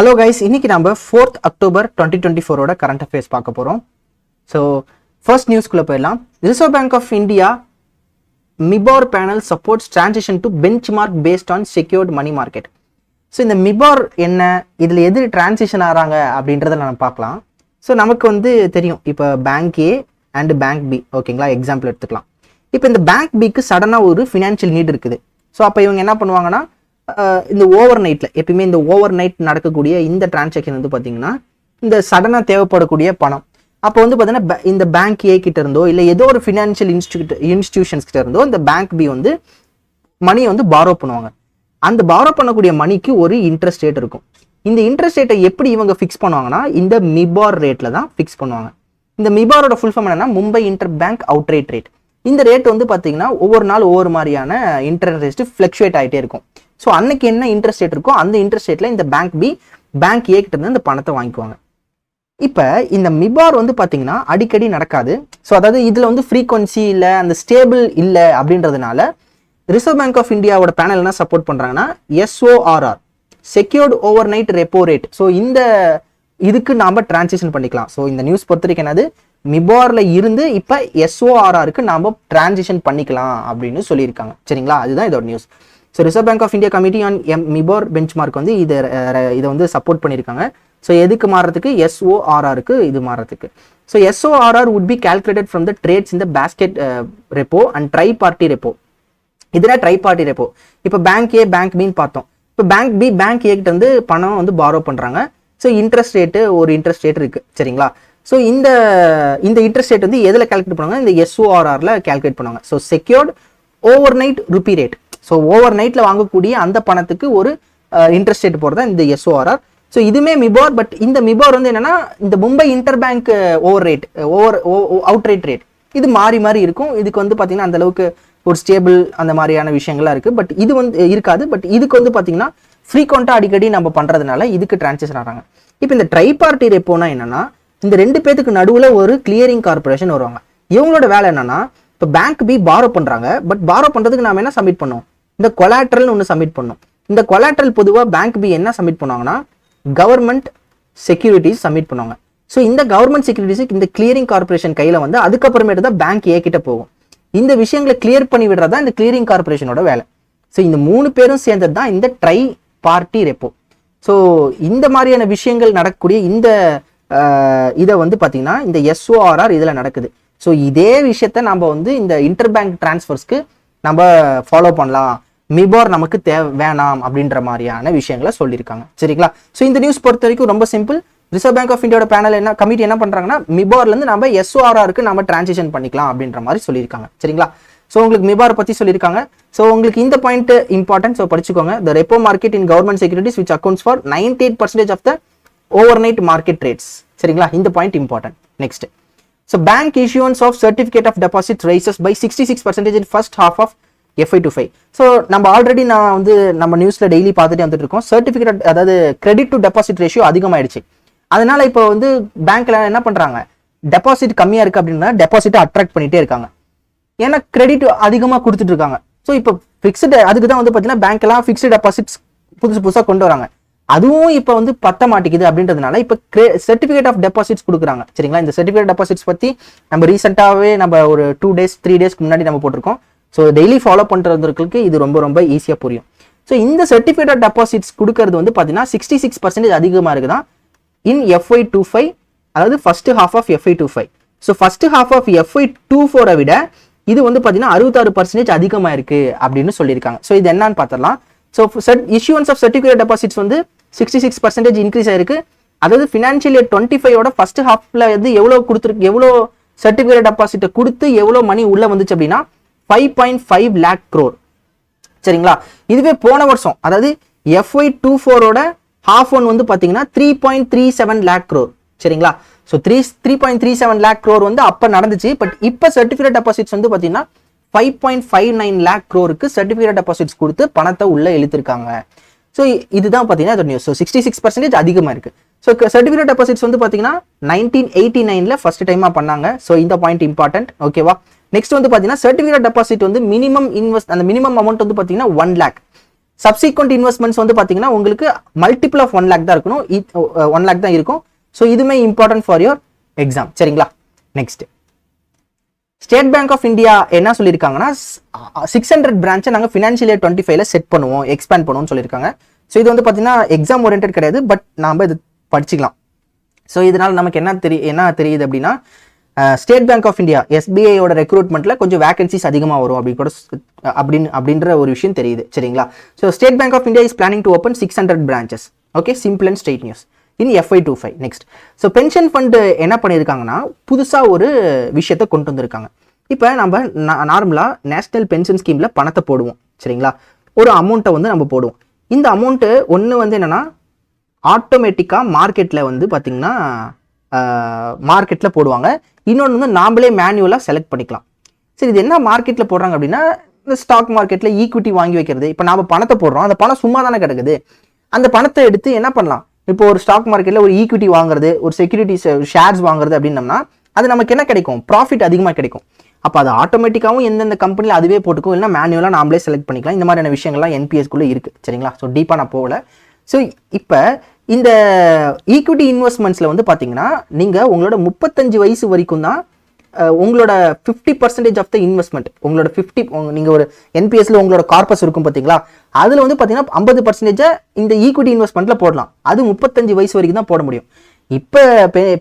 Hello guys, இன்னைக்கு நம்ம 4th October 2024 current affairs பார்க்க போகிறோம். ஸோ ஃபர்ஸ்ட் நியூஸ்குள்ளே போயிடலாம். Reserve Bank of India MIBOR panel supports transition to benchmark based on secured money market. So இந்த MIBOR என்ன, இதில் எது டிரான்சிஷன் ஆகிறாங்க அப்படின்றத நம்ம பார்க்கலாம். ஸோ நமக்கு தெரியும், இப்போ bank A and bank B, ஓகேங்களா, எக்ஸாம்பிள் எடுத்துக்கலாம். இப்போ இந்த பேங்க் பிக்கு சடனாக ஒரு ஃபினான்ஷியல் நீட் இருக்குது. ஸோ அப்போ இவங்க என்ன பண்ணுவாங்கன்னா, இந்த ஓவர் நைட்டில் எப்பயுமே இந்த ஓவர் நைட் நடக்கக்கூடிய இந்த டிரான்சாக்ஷன் பார்த்தீங்கன்னா இந்த சடனாக தேவைப்படக்கூடிய பணம். அப்போ பார்த்தீங்கன்னா இந்த பேங்க் ஏ கிட்ட இருந்தோ இல்லை ஏதோ ஒரு ஃபினான்ஷியல் இன்ஸ்டிடியூஷன்ஸ் கிட்ட இருந்தோ இந்த பேங்க் பி மணியை பாரோ பண்ணுவாங்க. அந்த பாரோ பண்ணக்கூடிய மணிக்கு ஒரு இன்ட்ரெஸ்ட் ரேட் இருக்கும். இந்த இன்ட்ரெஸ்ட் ரேட்டை எப்படி இவங்க ஃபிக்ஸ் பண்ணுவாங்கன்னா இந்த மிபார் ரேட்டில் தான் ஃபிக்ஸ் பண்ணுவாங்க. இந்த மிபாரோட ஃபுல் ஃபார்ம் என்னன்னா Mumbai inter bank out rate. இந்த ரேட் பார்த்தீங்கன்னா ஒவ்வொரு நாள் ஒவ்வொரு மாதிரியான இன்ட்ரெஸ்ட் ஃப்ளக்சுவேட் ஆகிட்டே இருக்கும். ஸோ அன்னைக்கு என்ன இன்ட்ரெஸ்ட் ரேட் இருக்கோ அந்த இன்ட்ரெஸ்ட் ரேட்ல இந்த பேங்க் பி பேங்க் ஏ கிட்ட இருந்து இந்த பணத்தை வாங்கிக்குவாங்க. இப்போ இந்த மிபார் பார்த்தீங்கன்னா அடிக்கடி நடக்காது. ஸோ அதாவது இதில் ஃப்ரீக்வன்சி இல்லை, அந்த ஸ்டேபிள் இல்லை அப்படின்றதுனால ரிசர்வ் பேங்க் ஆஃப் இந்தியாவோட பேனல் என்ன சப்போர்ட் பண்ணுறாங்கன்னா SORR, secured over night repo rate. So இந்த இதுக்கு நாம் டிரான்சிஷன் பண்ணிக்கலாம். ஸோ இந்த நியூஸ் பொறுத்த வரைக்கும் என்னது, மிபார்ல இருந்து இப்போ SORRக்கு நாம் டிரான்சிஷன் பண்ணிக்கலாம் அப்படின்னு சொல்லியிருக்காங்க. சரிங்களா, அதுதான் இதோட news. So Reserve Bank of India committee on MIBOR benchmark இதை சப்போர்ட் பண்ணியிருக்காங்க. ஸோ எதுக்கு மாறதுக்கு, SORRக்கு இது மாறதுக்கு. So SORR would be calculated from the trades in the basket repo and tri-party repo. இதுதான் ட்ரை பார்ட்டி ரெப்போ. இப்போ bank ஏ bank பின்னு பார்த்தோம். இப்போ பேங்க் பி பேங்க் ஏ கிட்ட பணம் பாரோ பண்ணுறாங்க. ஸோ இன்ட்ரெஸ்ட் ரேட்டு ஒரு இன்ட்ரெஸ்ட் ரேட் இருக்குது. சரிங்களா, ஸோ இந்த இன்ட்ரெஸ்ட் ரேட் எதில் கால்குலேட் பண்ணுவாங்க, இந்த SORRல கால்குலேட் பண்ணுவாங்க. So secured over night rupee rate. So over நைட்டில் வாங்கக்கூடிய அந்த பணத்துக்கு ஒரு இன்ட்ரெஸ்ட் ரேட் போடுறது இந்த SORR. ஸோ இதுவுமே மிபார், பட் இந்த மிபார் என்னன்னா இந்த Mumbai inter bank over rate out rate இது மாறி மாறி இருக்கும். இதுக்கு பார்த்தீங்கன்னா அந்த அளவுக்கு ஒரு ஸ்டேபிள் அந்த மாதிரியான விஷயங்கள்லாம் இருக்குது. பட் இது இருக்காது. பட் இதுக்கு பார்த்தீங்கன்னா ஃப்ரீக்வெண்ட்டாக அடிக்கடி நம்ம பண்ணுறதுனால இதுக்கு டிரான்சாக்ஷன் ஆகிறாங்க. இப்போ இந்த ட்ரை பார்ட்டி ரெப்போனா என்னன்னா, இந்த ரெண்டு பேத்துக்கு நடுவில் ஒரு கிளியரிங் கார்பரேஷன் வருவாங்க. இவங்களோட வேலை என்னன்னா, இப்போ பேங்க் பி பாரோ பண்ணுறாங்க. பட் பாரோ பண்ணுறதுக்கு நாம என்ன சப்மிட் பண்ணோம், இந்த கொலாட்ரல் ஒன்று சப்மிட் பண்ணோம். இந்த கொலாட்ரல் பொதுவாக பேங்க் பி என்ன சப்மிட் பண்ணுவாங்கன்னா கவர்மெண்ட் செக்யூரிட்டிஸ் சப்மிட் பண்ணுவாங்க. ஸோ இந்த கவர்மெண்ட் செக்யூரிட்டிஸுக்கு இந்த கிளியரிங் கார்பரேஷன் கையில் அதுக்கப்புறமேட்டு தான் பேங்க் ஏ கிட்ட போகும். இந்த விஷயங்களை கிளியர் பண்ணி விடுறதா இந்த கிளியரிங் கார்பரேஷனோட வேலை. ஸோ இந்த 3 பேரும் சேர்ந்தது தான் இந்த ட்ரை பார்ட்டி ரெப்போ. ஸோ இந்த மாதிரியான விஷயங்கள் நடக்கக்கூடிய இந்த இதை பார்த்தீங்கன்னா இந்த SORR இதில் நடக்குது. ஸோ இதே விஷயத்த நம்ம இந்த இன்டர் பேங்க் டிரான்ஸ்ஃபர்ஸ்க்கு நம்ம ஃபாலோ பண்ணலாம், மிபார் நமக்கு வேணாம் அப்படின்ற மாதிரியான விஷயங்களை சொல்லியிருக்காங்க. சரிங்களா, ஸோ இந்த நியூஸ் பொறுத்த வரைக்கும் ரொம்ப சிம்பிள். ரிசர்வ் பேங்க் ஆஃப் இந்தியாவோட பேனல் கமிட்டி என்ன பண்றாங்கன்னா மிபார்லேருந்து நம்ம SORRக்கு நம்ம டிரான்சிஷன் பண்ணிக்கலாம் அப்படின்ற மாதிரி சொல்லியிருக்காங்க. சரிங்களா, ஸோ உங்களுக்கு மிபார் பற்றி சொல்லியிருக்காங்க. ஸோ உங்களுக்கு இந்த பாயிண்ட் இம்பார்ட்டன்ட், ஸோ படிச்சுக்கோங்க. The repo market in government securities which accounts for 98% of the overnight market rates. சரிங்களா, இந்த point important. Next, so bank issuances of certificate of deposit rises by 66% in first half of FY25. So நம்ம already நம்ம நியூஸ்ல daily பார்த்துட்டு வந்துட்டு இருக்கோம். Certificate அதாவது credit to deposit ratio அதிகமாயிடுச்சு. அதனால இப்போ பேங்க்ல என்ன பண்றாங்க, டெபாசிட் கம்மியா இருக்கு அப்படின்னா டெபாசிட்டை அட்ராக்ட் பண்ணிட்டே இருக்காங்க. ஏன்னா கிரெடிட் அதிகமாக கொடுத்துட்டு இருக்காங்க. ஸோ இப்போ ஃபிக்ஸ்டு அதுக்கு தான் பார்த்தீங்கன்னா பேங்க் எல்லாம் ஃபிக்ஸ்டு டெபாசிட்ஸ் புதுசாக கொண்டு வராங்க. அதுவும் இப்போ பத்த மாட்டேங்குது அப்படின்றதுனால இப்போ சர்டிஃபிகேட் ஆஃப் டெபாசிட்ஸ் கொடுக்குறாங்க. சரிங்களா, இந்த சர்டிஃபிகேட் டெபாசிட்ஸ் பற்றி நம்ம ரீசெண்டாகவே நம்ம ஒரு 2 days 3 daysக்கு முன்னாடி நம்ம போட்டிருக்கோம். ஸோ டெய்லி ஃபாலோ பண்ணுறவங்களுக்கு இது ரொம்ப ரொம்ப ஈஸியாக புரியும். ஸோ இந்த சர்டிஃபிகேட் ஆஃப் டெபாசிட்ஸ் கொடுக்கறது பார்த்தீங்கன்னா 66% அதிகமாக இருக்குதான் இன் FY25, அதாவது first half of FY25. So first half of FY24 விட இது பார்த்தீங்கன்னா 66% அதிகமாக இருக்கு அப்படின்னு சொல்லியிருக்காங்க. ஸோ இது என்னன்னு பார்த்துடலாம். So issuances of certificate deposits 66% increase ஆயிருக்கு. அதாவது ஃபினான்ஷியல் இயர் 25 ஃபர்ஸ்ட் ஹாஃப்ல எவ்வளோ சர்டிஃபிகேட் டெபாசிட்டை கொடுத்து எவ்வளோ மணி உள்ள வந்துச்சு அப்படின்னா 5.5 lakh crore. சரிங்களா, இதுவே போன வருஷம் அதாவது FY24 half one பார்த்தீங்கன்னா 3.37 lakh crore. சரிங்களா, ஸோ 3.37 lakh crore அப்போ நடந்துச்சு. பட் இப்போ சர்டிஃபிகேட் டெபாசிட்ஸ் பார்த்தீங்கன்னா 5.59 lakh crore சர்டிஃபிகேட் டெபாசிட்ஸ் கொடுத்து பணத்தை உள்ள இழுத்துருக்காங்க. ஸோ இதுதான் பார்த்தீங்கன்னா அதோட நியூஸ். ஸோ 66% அதிகமாக இருக்கு. ஸோ சர்டிஃபிகேட் டெபாசிட்ஸ் பார்த்தீங்கன்னா 1989 ஃபர்ஸ்ட் டைமாக பண்ணாங்க. ஸோ இந்த பாயிண்ட் இம்பார்ட்டன்ட். ஓகேவா, நெக்ஸ்ட் பார்த்தீங்கன்னா சர்டிஃபிகேட் டெபாசிட் மினிமம் இன்வெஸ்ட் அந்த மினிமம் அமௌண்ட் பார்த்தீங்கன்னா 1 lakh. சப்சிக்வெண்ட் இன்வெஸ்ட்மெண்ட்ஸ் வந்து பார்த்தீங்கன்னா உங்களுக்கு மல்டிபிள் ஆஃப் 1 lakh தான் இருக்கணும், 1 lakh தான் இருக்கும். ஸோ இதுவுமே இம்பார்ட்டன்ட் ஃபார் யுவர் எக்ஸாம். சரிங்களா? Next State Bank of India என்ன சொல்லியிருக்காங்கன்னா 600 பிரான்ச்சை நாங்கள் ஃபினான்ஷியல் இயர் 25ல செட் பண்ணுவோம், எக்ஸ்பேண்ட் பண்ணுவோம்னு சொல்லியிருக்காங்க. ஸோ இது வந்து பார்த்தீங்கன்னா எக்ஸாம் ஓரியன்ட் கிடையாது, பட் நாம் இது படிச்சுக்கலாம். ஸோ இதனால் நமக்கு என்ன தெரியுது அப்படின்னா ஸ்டேட் பேங்க் ஆஃப் இந்தியா எஸ்பிஐயோட ரெக்ரூட்மெண்ட்டில் கொஞ்சம் வேகன்சிஸ் அதிகமாக வரும் அப்படின்ற ஒரு விஷயம் தெரியுது. சரிங்களா? So State Bank of India is planning to open 600 branches. Okay, simple and straight news in FY25. Next, so pension fund என்ன பண்ணியிருக்காங்கன்னா புதுசாக ஒரு விஷயத்தை கொண்டு வந்திருக்காங்க. இப்போ நம்ம நார்மலாக நேஷனல் பென்ஷன் ஸ்கீமில் பணத்தை போடுவோம். சரிங்களா? ஒரு அமௌண்ட்டை வந்து நம்ம போடுவோம். இந்த அமௌண்ட்டு ஒன்று வந்து என்னென்னா ஆட்டோமேட்டிக்காக மார்க்கெட்டில் வந்து பார்த்திங்கன்னா மார்க்கெட்டில் போடுவாங்க. இன்னொன்று வந்து நாமளே மேனுவலாக செலக்ட் பண்ணிக்கலாம். சரி, இது என்ன மார்க்கெட்டில் போடுறாங்க அப்படின்னா இந்த ஸ்டாக் மார்க்கெட்டில் ஈக்விட்டி வாங்கி வைக்கிறது. இப்போ நாம் பணத்தை போடுறோம், அந்த பணம் சும்மா தானே கிடக்குது. அந்த பணத்தை எடுத்து என்ன பண்ணலாம், இப்போ ஒரு ஸ்டாக் மார்க்கெட்டில் ஒரு ஈக்விட்டி வாங்குறது, ஒரு செக்யூரிட்டிஸ் ஷேர்ஸ் வாங்குறது அப்படின்னம்னா அது நமக்கு என்ன கிடைக்கும், ப்ராஃபிட் அதிகமாக கிடைக்கும். அப்போ அது ஆட்டோமேட்டிக்காகவும் எந்தெந்த கம்பெனியில் அதுவே போட்டுக்கும், இல்லைனா மேனுவலாக நாமளே செலக்ட் பண்ணிக்கலாம். இந்த மாதிரியான விஷயங்கள்லாம் என்பிஎஸ்குள்ளே இருக்குது. சரிங்களா? ஸோ டீப்பாக நான் போகல. ஸோ இப்போ இந்த ஈக்விட்டி இன்வெஸ்ட்மெண்ட்ஸில் வந்து பார்த்தீங்கன்னா நீங்கள் உங்களோட 35 வயசு வரைக்கும் தான் உங்களோட 50% ஆஃப் த இன்வெஸ்ட்மெண்ட், உங்களோட நீங்கள் ஒரு என்பிஎஸ்ல உங்களோட கார்பஸ் இருக்கும் பார்த்தீங்களா, அதில் வந்து பார்த்தீங்கன்னா 50% இந்த ஈக்விட்டி இன்வெஸ்ட்மெண்ட்டில் போடலாம். அது 35 வயசு வரைக்கும் தான் போட முடியும். இப்போ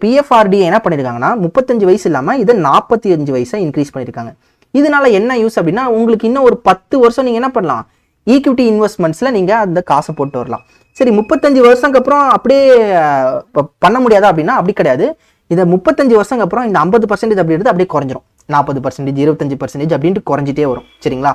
PFRDA என்ன பண்ணியிருக்காங்கன்னா 35 வயசு இல்லாமல் இதை 45 வயசாக இன்க்ரீஸ் பண்ணியிருக்காங்க. இதனால என்ன யூஸ் அப்படின்னா உங்களுக்கு இன்னும் ஒரு 10 வருஷம் நீங்கள் என்ன பண்ணலாம், ஈக்விட்டி இன்வெஸ்ட்மெண்ட்ஸில் நீங்கள் அந்த காசை போட்டு வரலாம். சரி, 35 வருஷத்துக்கு அப்புறம் அப்படியே பண்ண முடியாதா அப்படின்னா அப்படி கிடையாது. இதை 35 வருஷத்துக்கு அப்புறம் இந்த 50% அப்படின்றது அப்படியே குறைஞ்சிரும். 40%, 25% அப்படின்ட்டு குறைஞ்சிட்டே வரும். சரிங்களா?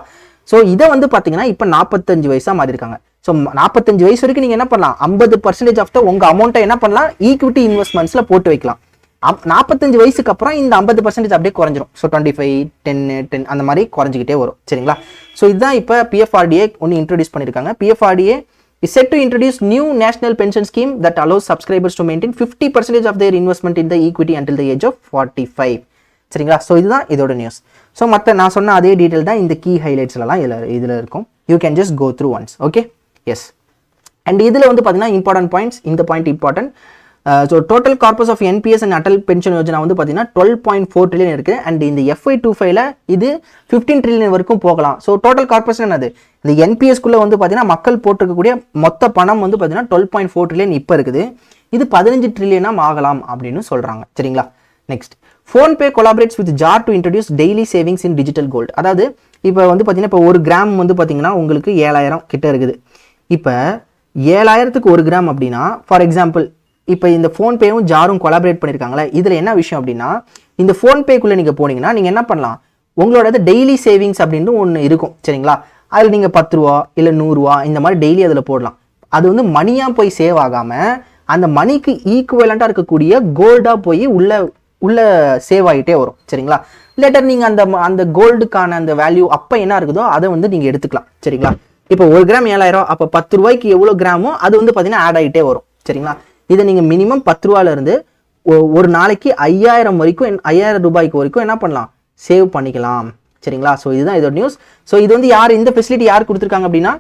ஸோ இதை வந்து பார்த்தீங்கன்னா இப்போ 45 வயசாக மாறியிருக்காங்க. ஸோ 45 வயசு வரைக்கும் நீங்கள் என்ன பண்ணலாம், 50% ஆஃப் த உங்கள் அமௌண்ட்டை என்ன பண்ணலாம், ஈக்விட்டி இன்வெஸ்ட்மெண்ட்ஸில் போட்டு வைக்கலாம். 45 வயசுக்கு அப்புறம் இந்த 50% அப்படியே குறைஞ்சிரும். ஸோ 25, 10 அந்த மாதிரி குறைஞ்சிக்கிட்டே வரும். சரிங்களா? ஸோ இதுதான் இப்போ PFRDA ஒன்று இன்ட்ரடியூஸ் பண்ணியிருக்காங்க. PFRDA is set to introduce new national pension scheme that allows subscribers to maintain 50% of their investment in the equity until the age of 45. சரிங்களா? ஸோ இதுதான் இதோட நியூஸ். ஸோ மற்ற நான் சொன்ன அதே டீட்டெயில் தான் இந்த கீ ஹைலைட்ஸ்லாம் இதில் இருக்கும். You can just go through once. Okay, yes. And இதில் வந்து பார்த்தீங்கன்னா இம்பார்ட்டன்ட் பாயிண்ட்ஸ், இந்த point important. So total corpus of NPS and Atal pension Yojana வந்து பார்த்தீங்கன்னா 12.4 trillion இருக்குது. அண்ட் இந்த FY25ல இது 15 trillion வரைக்கும் போகலாம். ஸோ டோட்டல் கார்பஸ் என்னது, இந்த NPSக்குள்ளே வந்து பார்த்தீங்கன்னா மக்கள் போட்டிருக்கக்கூடிய மொத்த பணம் வந்து பார்த்தீங்கன்னா 12.4 trillion இப்போ இருக்குது. இது 15 trillion ஆகலாம் அப்படின்னு சொல்கிறாங்க. சரிங்களா? Next, PhonePe collaborates with Jar to introduce daily savings in digital gold. அதாவது இப்போ வந்து பார்த்தீங்கன்னா இப்போ 1 கிராம் வந்து பார்த்தீங்கன்னா உங்களுக்கு 7000 கிட்ட இருக்குது. இப்போ 7000க்கு 1 கிராம் அப்படின்னா ஃபார் எக்ஸாம்பிள் இப்போ இந்த ஃபோன்பேவும் ஜாரும் கொலாபரேட் பண்ணியிருக்காங்களே, இதில் என்ன விஷயம் அப்படின்னா இந்த ஃபோன்பேக்குள்ளே நீங்கள் போனீங்கன்னா நீங்கள் என்ன பண்ணலாம், உங்களோட டெய்லி சேவிங்ஸ் அப்படின்னு ஒன்று இருக்கும். சரிங்களா? அதில் நீங்கள் 10 ரூபா இல்லை 100 ரூபா இந்த மாதிரி டெய்லி அதில் போடலாம். அது வந்து மணியாக போய் சேவ் ஆகாமல் அந்த மணிக்கு ஈக்குவலண்ட்டாக இருக்கக்கூடிய கோல்டாக போய் உள்ள சேவ் ஆகிட்டே வரும். சரிங்களா? லேட்டர் நீங்கள் அந்த கோல்டுக்கான அந்த வேல்யூ அப்போ என்ன இருக்குதோ அதை வந்து நீங்கள் எடுத்துக்கலாம். சரிங்களா? இப்போ 1 கிராம் 7000, அப்போ 10 ரூபாய்க்கு எவ்வளோ கிராமோ அது வந்து பார்த்தீங்கன்னா ஆட் ஆகிட்டே வரும். சரிங்களா? இதை நீங்கள் மினிமம் 10 ரூபாயிலிருந்து ஒரு நாளைக்கு 5000 வரைக்கும் 5000 ரூபாய்க்கு வரைக்கும் என்ன பண்ணலாம், சேவ் பண்ணிக்கலாம். சரிங்களா? ஸோ இதுதான் இதோட நியூஸ். ஸோ இது வந்து யார் இந்த ஃபெசிலிட்டி யார் கொடுத்துருக்காங்க அப்படின்னா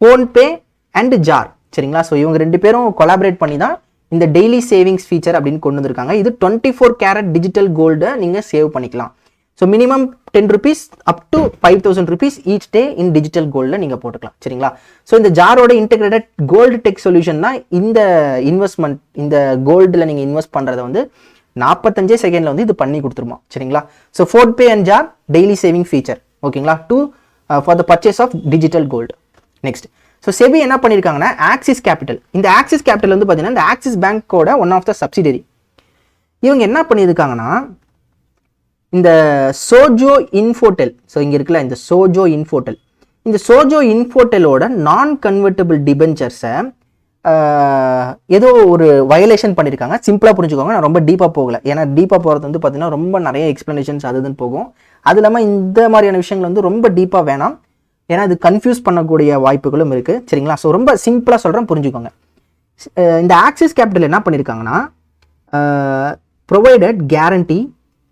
ஃபோன்பே அண்ட் ஜார். சரிங்களா? ஸோ இவங்க 2 பேரும் கொலாபரேட் பண்ணி தான் இந்த டெய்லி சேவிங்ஸ் ஃபீச்சர் அப்படின்னு கொண்டு வந்திருக்காங்க. இது 24 கேரட் டிஜிட்டல் கோல்டை நீங்கள் சேவ் பண்ணிக்கலாம். So minimum 10 rupees up to 5000 rupees each day in digital கோல்டில் நீங்கள் போட்டுக்கலாம். சரிங்களா? ஸோ இந்த ஜாரோட இன்டெகிரேட்டட் கோல்டு டெக் சொல்யூஷன் தான் இந்த இன்வெஸ்ட்மெண்ட், இந்த கோல்டில் நீங்கள் இன்வெஸ்ட் பண்ணுறதை வந்து 45 செகண்டில் வந்து இது பண்ணி கொடுத்துருமா. சரிங்களா? So PhonePe and Jar daily saving feature. ஓகேங்களா? For the purchase of digital gold. Next, so SEBI என்ன பண்ணியிருக்காங்கன்னா ஆக்சிஸ் கேபிட்டல். இந்த ஆக்சிஸ் கேபிட்டல் வந்து பார்த்தீங்கன்னா இந்த ஆக்சிஸ் பேங்கோட ஒன் ஆஃப் த சப்சிடரி. இவங்க என்ன பண்ணியிருக்காங்கன்னா இந்த சோஜோ இன்ஃபோடெல், ஸோ இங்கே இருக்குல்ல இந்த சோஜோ இன்ஃபோடெல், இந்த சோஜோ இன்ஃபோடெலோட நான் கன்வெர்ட்டபிள் டிபென்ச்சர்ஸை ஏதோ ஒரு வயலேஷன் பண்ணியிருக்காங்க. சிம்பிளாக புரிஞ்சுக்கோங்க, நான் ரொம்ப டீப்பாக போகல. ஏன்னா டீப்பாக போகிறது வந்து பார்த்தீங்கன்னா ரொம்ப நிறைய எக்ஸ்ப்ளனேஷன்ஸ் அதுன்னு போகும். அது இல்லாமல் இந்த மாதிரியான விஷயங்கள் வந்து ரொம்ப டீப்பாக வேணாம், ஏன்னா இது கன்ஃபியூஸ் பண்ணக்கூடிய வாய்ப்புகளும் இருக்குது. சரிங்களா? ஸோ ரொம்ப சிம்பிளாக சொல்கிறேன், புரிஞ்சுக்கோங்க. இந்த ஆக்சிஸ் கேபிட்டல் என்ன பண்ணியிருக்காங்கன்னா provided guarantee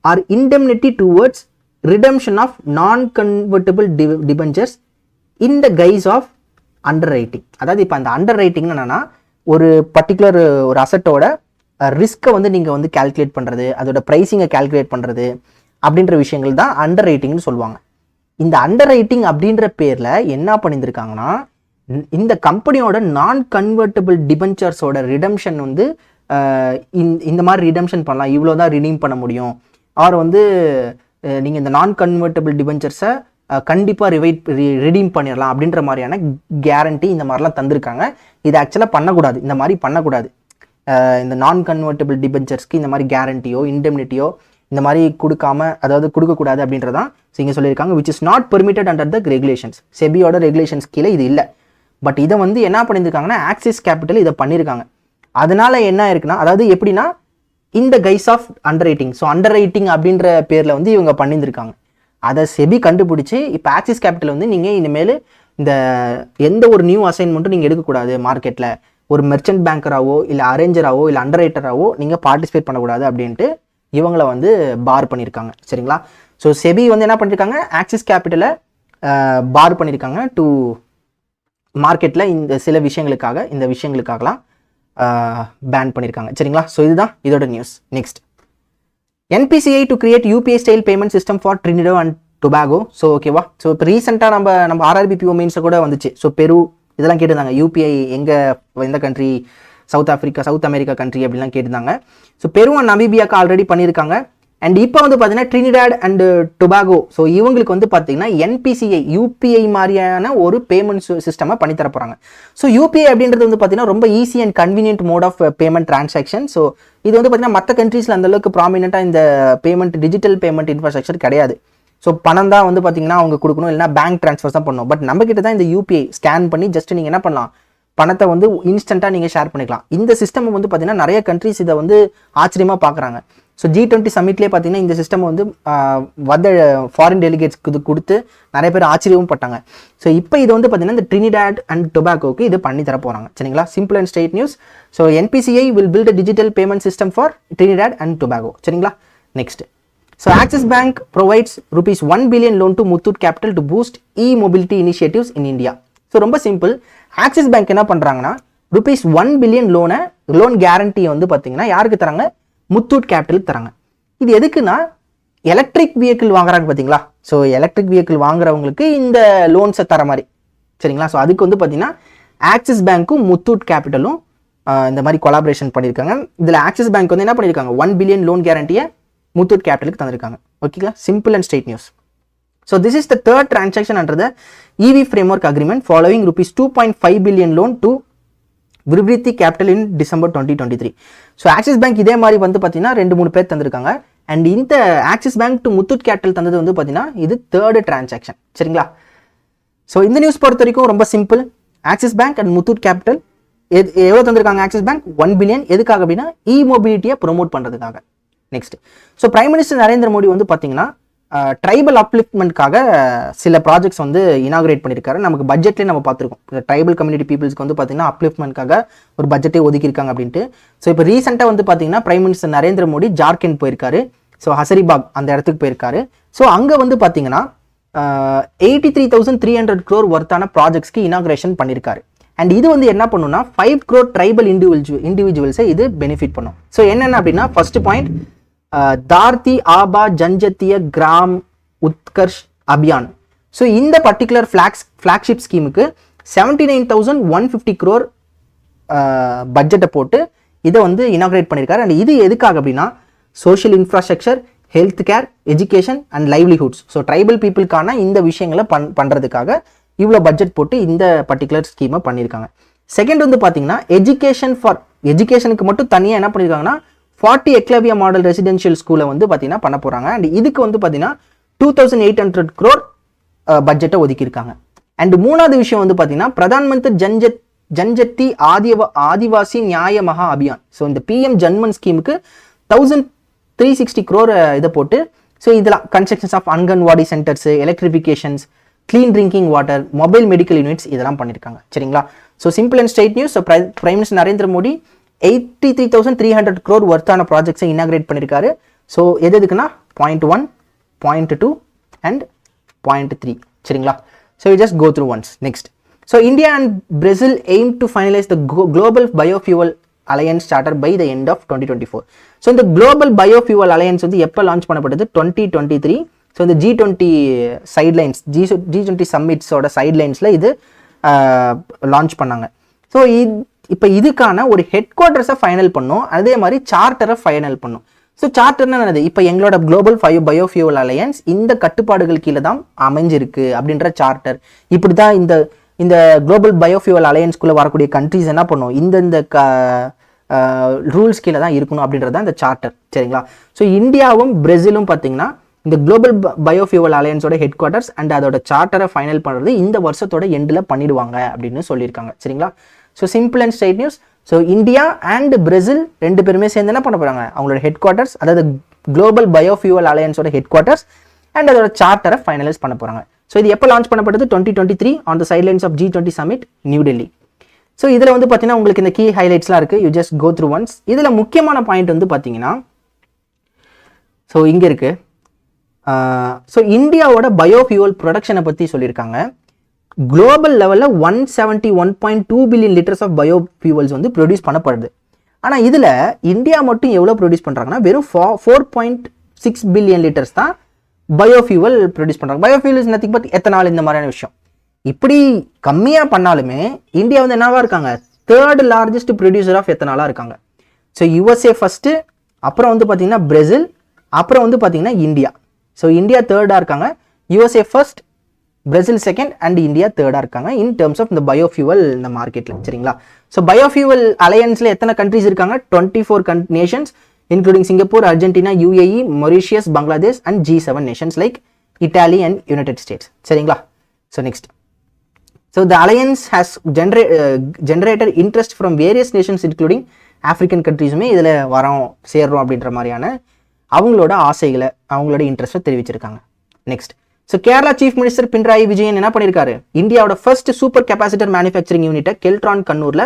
or indemnity towards redemption of non convertible debentures in the guise of underwriting. அதாவது இப்போ அந்த அண்டர் ரைட்டிங்னு என்னன்னா ஒரு பர்டிகுலர் ஒரு அசட்டோட ரிஸ்க்கை வந்து நீங்கள் வந்து கால்குலேட் பண்ணுறது, அதோட ப்ரைஸிங்கை கால்குலேட் பண்ணுறது அப்படின்ற விஷயங்கள் தான் அண்டர் ரைட்டிங்னு சொல்லுவாங்க. இந்த அண்டர் ரைட்டிங் அப்படின்ற பேரில் என்ன பண்ணியிருக்காங்கன்னா இந்த கம்பெனியோட நான் கன்வெர்ட்டபிள் டிபென்ச்சர்ஸோட ரிடம்ஷன் வந்து இந்த மாதிரி ரிடம்ஷன் பண்ணலாம், இவ்வளோ தான் ரிடீம் பண்ண முடியும், ஆர் வந்து நீங்கள் இந்த நான் கன்வெர்ட்டபிள் டிபென்ச்சர்ஸை கண்டிப்பாக ரிடீம் பண்ணிடலாம் அப்படின்ற மாதிரியான கேரண்டி இந்த மாதிரிலாம் தந்திருக்காங்க. இது ஆக்சுவலாக பண்ணக்கூடாது, இந்த மாதிரி பண்ணக்கூடாது. இந்த நான் கன்வெர்ட்டபிள் டிபென்ச்சர்ஸ்க்கு இந்த மாதிரி கேரண்டியோ இண்டெம்னிட்டியோ இந்த மாதிரி கொடுக்காம, அதாவது கொடுக்கக்கூடாது அப்படின்றதான் இங்கே சொல்லியிருக்காங்க. Which is not permitted under the regulations. செபியோட ரெகுலேஷன்ஸ் கீழே இது இல்லை. பட் இதை வந்து என்ன பண்ணியிருக்காங்கன்னா ஆக்சிஸ் கேபிட்டல் இதை பண்ணியிருக்காங்க. அதனால என்ன இருக்குன்னா, அதாவது எப்படின்னா இந்த guys of underwriting, so underwriting அப்படின்ற பேரில் வந்து இவங்க பண்ணியிருக்காங்க. அதை செபி கண்டுபிடிச்சி இப்போ ஆக்சிஸ் கேபிட்டல் வந்து நீங்கள் இனிமேல் இந்த எந்த ஒரு நியூ அசைன்மெண்ட்டும் நீங்கள் எடுக்கக்கூடாது, மார்க்கெட்டில் ஒரு மெர்ச்சன்ட் பேங்கராவோ இல்லை அரேஞ்சராவோ இல்லை அண்டர் ரைட்டராவோ நீங்கள் பார்ட்டிசிபேட் பண்ணக்கூடாது அப்படின்ட்டு இவங்களை வந்து பார் பண்ணியிருக்காங்க. சரிங்களா? ஸோ செபி வந்து என்ன பண்ணியிருக்காங்க, ஆக்சிஸ் கேபிட்டலை பார் பண்ணியிருக்காங்க டு மார்க்கெட்டில் இந்த சில விஷயங்களுக்காக, இந்த விஷயங்களுக்காகலாம் பேன் பண்ணியிருக்காங்க. சரிங்களா? ஸோ இதுதான் இதோட news. Next, NPCI to create UPI style payment system for Trinidad and Tobago. So ஓகேவா? ஸோ இப்போ ரீசெண்டாக நம்ம RRBPO மெயின்ஸை கூட வந்துச்சு. ஸோ பெரு இதெல்லாம் கேட்டிருந்தாங்க, UPI எந்த country, south Africa, south America country அப்படிலாம் கேட்டிருந்தாங்க. ஸோ பெரு அண்ட் நமீபியாவுக்கு ஆல்ரெடி பண்ணியிருக்காங்க. அண்ட் இப்போ வந்து பார்த்தீங்கன்னா ட்ரினிடாட் அண்ட் டொபாகோ, ஸோ இவங்களுக்கு வந்து பார்த்தீங்கன்னா NPCI UPI மாதிரியான ஒரு பேமெண்ட் சிஸ்டமாக பண்ணித்தர போகிறாங்க. ஸோ UPI அப்படின்றது வந்து பார்த்தீங்கன்னா ரொம்ப easy and convenient mode of payment transaction. ஸோ இது வந்து பார்த்தீங்கன்னா மற்ற கண்ட்ரீஸில் அந்தளவுக்கு ப்ராமினெண்ட்டாக இந்த பேமெண்ட் டிஜிட்டல் பேமெண்ட் இன்ஃப்ராஸ்ட்ரக்சர் கிடையாது. ஸோ பணம் தான் வந்து பார்த்தீங்கன்னா அவங்க கொடுக்கணும், இல்லைனா பேங்க் ட்ரான்ஸ்ஃபர்ஸ் தான் பண்ணணும். பட் நம்ம கிட்ட தான் இந்த UPI ஸ்கேன் பண்ணி ஜஸ்ட் நீங்கள் என்ன பண்ணலாம், பணத்தை வந்து இன்ஸ்டண்ட்டாக நீங்கள் ஷேர் பண்ணிக்கலாம். இந்த சிஸ்டம் வந்து பார்த்தீங்கன்னா நிறைய கண்ட்ரீஸ் இதை வந்து ஆச்சரியமாக பார்க்குறாங்க. ஸோ G20 சமிட்லேயே பார்த்தீங்கன்னா இந்த சிஸ்டம் வந்து வந்த ஃபாரின் டெலிகேட்ஸ்க்கு இது கொடுத்து நிறைய பேர் ஆச்சரியமும் பட்டாங்க. ஸோ இப்போ இது வந்து பார்த்தீங்கன்னா இந்த ட்ரினிடாட் அண்ட் டொபாகோக்கு இது பண்ணி தர போகிறாங்க. சரிங்களா? Simple and straight news. So NPCI will build a digital payment system for Trinidad and Tobago. சரிங்களா? Next, so Axis Bank provides ₹1 billion loan to Muthoot Capital to boost e-mobility initiatives in India. So ரொம்ப simple. Axis bank என்ன பண்ணுறாங்கன்னா ₹1 billion loan guarantee வந்து பார்த்தீங்கன்னா யாருக்கு தராங்க, முத்தூட் கேபிட்டலுக்கு தராங்க. இது எதுக்குன்னா எலக்ட்ரிக் வெஹிக்கிள் வாங்குறாங்க பார்த்தீங்களா, ஸோ எலக்ட்ரிக் வெஹிக்கிள் வாங்குறவங்களுக்கு இந்த லோன்ஸை தர மாதிரி. சரிங்களா? ஸோ அதுக்கு வந்து பார்த்தீங்கன்னா ஆக்சிஸ் பேங்க்கும் முத்தூட் கேபிட்டலும் இந்த மாதிரி கொலாபரேஷன் பண்ணியிருக்காங்க. இதில் ஆக்சிஸ் பேங்க் வந்து என்ன பண்ணியிருக்காங்க, $1 billion லோன் கேரண்டியை முத்தூட் கேபிட்டலுக்கு தந்திருக்காங்க. ஓகேங்களா? Simple and straight news. So this is the third transaction under the EV framework agreement following ₹2.5 billion loan to Vrivriti Capital in December 2023. So Axis Bank இதே மாதிரி வந்து பார்த்தீங்கன்னா 2-3 பேர் தந்திருக்காங்க. அண்ட் இந்த axis bank to Muthoot capital தந்தது வந்து பார்த்தீங்கன்னா இது தேர்டு டிரான்சாக்ஷன். சரிங்களா? ஸோ இந்த நியூஸ் பொறுத்த வரைக்கும் ரொம்ப simple. Axis bank and Muthoot capital எவ்வளோ தந்திருக்காங்க, ஆக்சிஸ் பேங்க் $1 billion. எதுக்காக அப்படின்னா இ-மொபிலிட்டியை ப்ரொமோட் பண்ணுறதுக்காக. Next, so prime minister Narendra Modi வந்து பார்த்தீங்கன்னா ட்ரைபல் அப்லிஃப்ட்மெண்ட்காக சில ப்ராஜெக்ட்ஸ் வந்து இனாகிரேட் பண்ணியிருக்காரு. நமக்கு பட்ஜெட்லேயே நம்ம பார்த்துருக்கோம், ட்ரைபல் கம்யூனிட்டி பீப்புள்ஸ்க்கு வந்து பார்த்தீங்கன்னா அப்லிஃப்ட்மெண்ட்காக ஒரு பட்ஜெட்டே ஒதுக்கியிருக்காங்க அப்படின்ட்டு. ஸோ இப்போ ரீசெண்டாக வந்து பார்த்தீங்கன்னா பிரைம் மினிஸ்டர் நரேந்திர மோடி ஜார்க்கண்ட் போயிருக்காரு. ஸோ ஹசரிபாக் அந்த இடத்துக்கு போயிருக்காரு. ஸோ அங்கே வந்து பார்த்தீங்கன்னா 83,300 crore ஒர்த்தான ப்ராஜெக்ட்ஸ்க்கு இனாகிரேஷன் பண்ணியிருக்காரு. அண்ட் இது வந்து என்ன பண்ணுன்னா 5 crore ட்ரைபல் இண்டிவிஜுவல்ஸை இது பெனிஃபிட் பண்ணும். ஸோ என்னென்ன அப்படின்னா first point, Dharti Aaba Janjatiya Gram Utkarsh Abhiyan. So இந்த பர்டிகுலர் ஃப்ளாக்ஷிப் ஸ்கீமுக்கு 79,150 crore பட்ஜெட்டை போட்டு இதை வந்து இனாகிரேட் பண்ணியிருக்காரு. அண்ட் இது எதுக்காக அப்படின்னா social infrastructure, health care, education and livelihoods, so tribal பீப்புளுக்கான இந்த விஷயங்களை பண்ணுறதுக்காக இவ்வளோ பட்ஜெட் போட்டு இந்த பர்டிகுலர் ஸ்கீமை பண்ணியிருக்காங்க. செகண்ட் வந்து பார்த்தீங்கன்னா எஜுகேஷனுக்கு மட்டும் தனியாக என்ன பண்ணியிருக்காங்கன்னா 40 எக்லவியா மாடல் ரெசிடென்ஷியல் ஸ்கூலை வந்து பார்த்தீங்கன்னா பண்ண போகிறாங்க. அண்ட் இதுக்கு வந்து பார்த்தீங்கன்னா 2,800 crore பட்ஜெட்டை ஒதுக்கியிருக்காங்க. அண்ட் மூணாவது விஷயம் வந்து பார்த்தீங்கன்னா பிரதான் மந்திரி ஜன்ஜத்தி ஆதிவாசி நியாய மகா அபியான். ஸோ இந்த PM ஜன்மன் ஸ்கீமுக்கு 1,360 crore இதை போட்டு, ஸோ இதெல்லாம் constructions of anganwadi centres, electrifications, clean drinking water, mobile medical units இதெல்லாம் பண்ணியிருக்காங்க. சரிங்களா? So simple and straight news. So prime minister Narendra Modi 83,300 crore ஒர்த்தான ப்ராஜெக்ட்ஸை இனாகிரேட் பண்ணியிருக்காரு. ஸோ எதுக்குன்னா பாயிண்ட் 1, பாயிண்ட் 2 அண்ட் பாயிண்ட் 3. சரிங்களா? So we just go through once. Next, so India and Brazil aim to finalise the global biofuel alliance charter by the end of 2024. So இந்த global biofuel alliance வந்து எப்போ launch பண்ணப்பட்டது? 2023. So இந்த G20 சைட்லைன்ஸ், G20 சம்மிட்ஸோட சைட்லைன்ஸில் இது launch பண்ணாங்க. So இப்போ இதுக்கான ஒரு ஹெட் குவார்ட்டர்ஸை ஃபைனல் பண்ணும், அதே மாதிரி சார்ட்டரை ஃபைனல் பண்ணும். ஸோ சார்ட்டர்னா என்னது? இப்போ எங்களோட குளோபல் பயோஃபியூவல் அலையன்ஸ் இந்த கட்டுப்பாடுகள் கீழே தான் அமைஞ்சிருக்கு அப்படின்ற சார்ட்டர். இப்படி தான் இந்த குளோபல் பயோஃபியூவல் அலையன்ஸ்குள்ளே வரக்கூடிய கண்ட்ரிஸ் என்ன பண்ணும், இந்த ரூல்ஸ் கீழே தான் இருக்கணும் அப்படின்றது தான் இந்த சார்ட்டர். சரிங்களா? ஸோ இந்தியாவும் பிரேசிலும் பார்த்தீங்கன்னா இந்த குளோபல் பயோஃபியூவல் அலையன்ஸோட ஹெட் குவார்ட்டர்ஸ் அண்ட் அதோட சார்ட்டரை ஃபைனல் பண்ணுறது இந்த வருஷத்தோட எண்டில் பண்ணிடுவாங்க அப்படின்னு சொல்லியிருக்காங்க. சரிங்களா? So simple and straight news. So India and Brazil ரெண்டு பேருமே சேர்ந்து என்ன பண்ண போகிறாங்க, அவங்களோட ஹெட் குவார்ட்டர்ஸ், அதாவது குளோபல் பயோஃபியூவல் அலையன்ஸோட ஹெட் குவார்ட்டர்ஸ் அண்ட் அதோட சார்ட்டரை ஃபைனலைஸ் பண்ண போகிறாங்க. ஸோ இது எப்போ லான்ச் பண்ணப்பட்டது? 2023 on the sidelines of G20 summit, New Delhi. So இதில் வந்து பார்த்தீங்கன்னா உங்களுக்கு இந்த கீ ஹைலைட்ஸ்லாம் இருக்குது, you just go through once. இதில் முக்கியமான பாயிண்ட் வந்து பார்த்தீங்கன்னா, ஸோ இங்கே இருக்குது. ஸோ இந்தியாவோட பயோஃபியூவல் ப்ரொடக்ஷனை பற்றி சொல்லியிருக்காங்க. குளோபல் லெவலில் 171.2 பில்லியன் லிட்டர்ஸ் ஆஃப் பயோஃபியூவல்ஸ் வந்து ப்ரொடியூஸ் பண்ணப்படுது. ஆனால் இதில் இந்தியா மட்டும் எவ்வளோ ப்ரொடியூஸ் பண்ணுறாங்கன்னா வெறும் 4.6 பில்லியன் லிட்டர்ஸ் தான் பயோஃபியூவல் ப்ரொடியூஸ் பண்ணுறாங்க. Biofuel is nothing but ethanol, இந்த மாதிரியான விஷயம். இப்படி கம்மியாக பண்ணாலுமே இந்தியா வந்து என்னவா இருக்காங்க, தேர்ட் லார்ஜஸ்ட் ப்ரொடியூசர் ஆஃப் எத்தனாலாக இருக்காங்க. ஸோ USA ஃபஸ்ட்டு, அப்புறம் வந்து பார்த்தீங்கன்னா பிரேசில், அப்புறம் வந்து பார்த்தீங்கன்னா இந்தியா. ஸோ இந்தியா தேர்டாக இருக்காங்க, USA first, Brazil second and India தேர்டாக இருக்காங்க இன் டேர்ம்ஸ் ஆஃப் இந்த பயோஃபியூவல் இந்த மார்க்கெட்டில். சரிங்களா? ஸோ பயோஃபியூவல் அலையன்ஸில் எத்தனை கண்ட்ரிஸ் இருக்காங்க? 24 Nations including Singapore, Argentina, UAE, Mauritius, Bangladesh and G7 nations like Italy and United States. சரிங்களா? So next. So the alliance has generated interest from various nations including African countries. இதில் வரோம் சேர்றோம் அப்படின்ற மாதிரியான அவங்களோட ஆசைகளை, அவங்களோட இன்ட்ரெஸ்ட்டை தெரிவிச்சிருக்காங்க. Next. So Kerala chief minister Pinarayi Vijayan என்ன பண்ணியிருக்காரு, இந்தியாவோட ஃபர்ஸ்ட் சூப்பர் கெப்பாசிட்டர் மேனுஃபேக்சரிங் யூனிட்டை கெல்ட்ரான் கண்ணூரில்